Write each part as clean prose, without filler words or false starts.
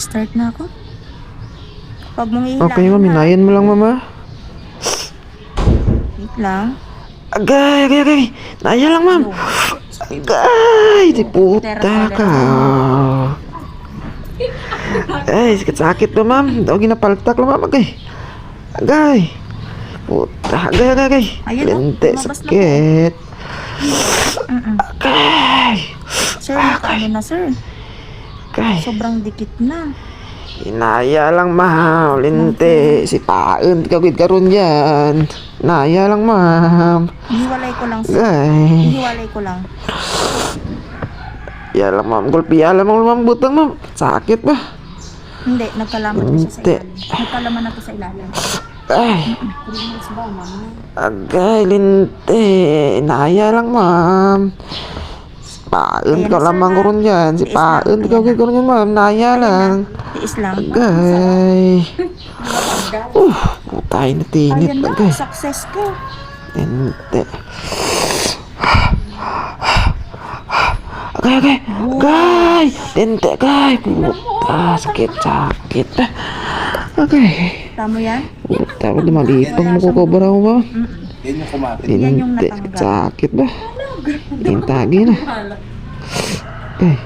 Start na ako. Pag mong ihilahin Okay, ma'am. Hinayan mo lang, mama. Wait lang. Agay. Naya lang, ma'am. Agay. Di puta ka. Ay, sakit to, ma'am. Daw ginapaltak lang, ma'am. Agay. Puta. Agay. Ayun, Lente, lumabas na sakit. Agay. Sir, nakaano na, sir. Agay. Sobrang dikit na. Inaya lang, ma'am. Lente. Si Paen. Kagwid karon yan. Naya lang, ma'am. Ihiwalay ko lang, sir. Agay. Ihiwalay ko lang. Ya lang, ma'am. Gulpi. Alam mo, ma'am. Butang, ma'am. Sakit ba? Hindi, nagkalaman na siya sa Hindi. ilalim. Nagkalaman na to sa ilalim. Ay. 3 months ba, ma'am? Agay, linte. Inaya lang, ma'am. Paen Ayan ka na, sir, lamang ha? ko ron yan. Si Tiis Paen lang. ka Ayan ko ron yan, ma'am. Naya lang. Tiis lang. Agay. Putay na tinit. Ayan na, Agay. success ko. Linte. Agay. Linte, agay. Puta, sakit. Agay. Tama yan? Puta, wala malipang mo ko kobra mo ba? Yan yung kumapit. Yan yung Linte, natanggal. sakit ba? Lintagi na. Ay.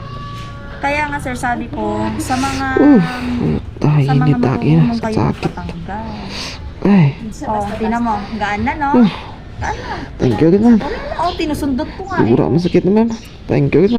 Kaya nga, sir, sabi ko, sa mga Puta, sa mga hinitagi na. marunong kayo Sakit. magpatanggal. Ay, Oh, tinan mo, gaan na, no? Gaan na. thank you, ma'am. Oh, tinusundot ko nga eh. Siguro masakit na, ma'am. Thank you.